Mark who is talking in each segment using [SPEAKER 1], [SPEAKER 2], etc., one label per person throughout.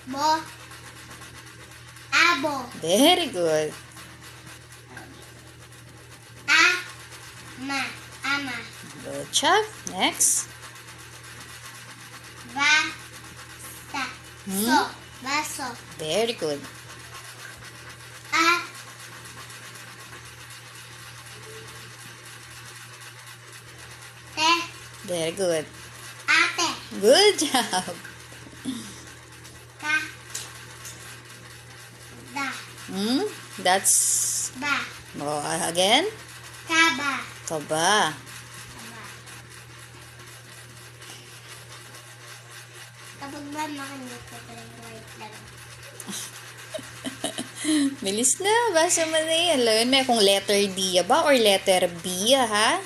[SPEAKER 1] Bo. Abo.
[SPEAKER 2] Very good.
[SPEAKER 1] Ma. Ama.
[SPEAKER 2] Good job. Next.
[SPEAKER 1] Basta.
[SPEAKER 2] Hmm?
[SPEAKER 1] So. Baso.
[SPEAKER 2] Very good.
[SPEAKER 1] Te.
[SPEAKER 2] Very good.
[SPEAKER 1] Ate.
[SPEAKER 2] Good job.
[SPEAKER 1] Ka. Da.
[SPEAKER 2] Hmm? That's...
[SPEAKER 1] Ba.
[SPEAKER 2] Oh, again?
[SPEAKER 1] Kaba.
[SPEAKER 2] Kaba.
[SPEAKER 1] Kaba. Kapag ba makinig ko wait lang.
[SPEAKER 2] Bilis na. Basa mo na yan. Alam mo kung letter D ba or letter B, ha?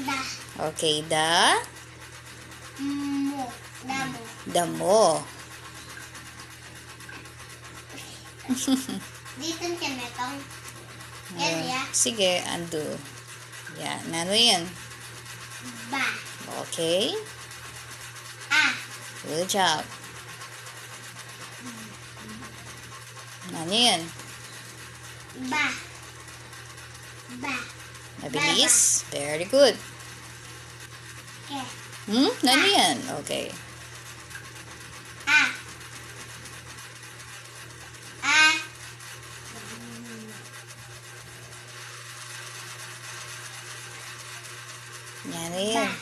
[SPEAKER 1] Da.
[SPEAKER 2] Okay, da.
[SPEAKER 1] Mo. Damo.
[SPEAKER 2] Damo.
[SPEAKER 1] Dito ka metong. Yan ya.
[SPEAKER 2] Sige, ando. Yan. Ano yan?
[SPEAKER 1] Ba.
[SPEAKER 2] Okay. Good job. Ano yan?
[SPEAKER 1] Ba. Ba.
[SPEAKER 2] Mabilis? Very good.
[SPEAKER 1] Ke.
[SPEAKER 2] Hmm? Ano yan? Okay.
[SPEAKER 1] A.
[SPEAKER 2] Yan yan.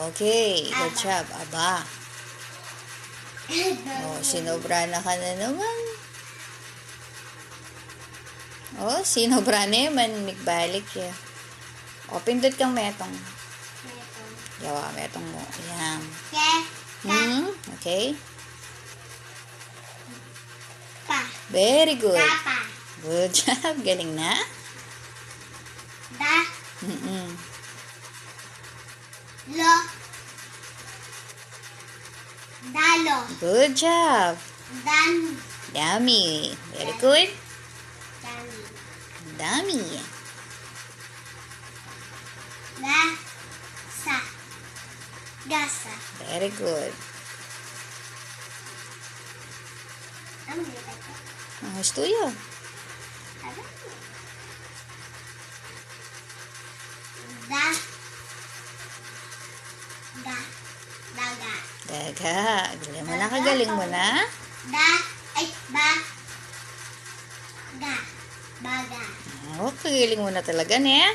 [SPEAKER 2] Okay. Good job. Aba. Oh, sinobra na ka na naman. Oh, sinobra na naman. Nagbalik ya. O, pindot kang metong. Yawa, metong mo. Yan.
[SPEAKER 1] Ke.
[SPEAKER 2] Hmm? Okay.
[SPEAKER 1] Pa.
[SPEAKER 2] Very good.
[SPEAKER 1] Kapa.
[SPEAKER 2] Good job. Galing na.
[SPEAKER 1] Da.
[SPEAKER 2] Mm-mm.
[SPEAKER 1] Lo. Dalo.
[SPEAKER 2] Good job.
[SPEAKER 1] Dan.
[SPEAKER 2] Dami. Very good.
[SPEAKER 1] Dami.
[SPEAKER 2] Dami.
[SPEAKER 1] Da. Sa. Gasa.
[SPEAKER 2] Very good.
[SPEAKER 1] Ano dito ko?
[SPEAKER 2] Ang tuyo.
[SPEAKER 1] Ano? Da. Da. Daga.
[SPEAKER 2] Daga. Galing mo na. Kagaling mo na.
[SPEAKER 1] Da. Ay. Ba. Ga. Baga.
[SPEAKER 2] Oh, kagaling mo na talaga, ne?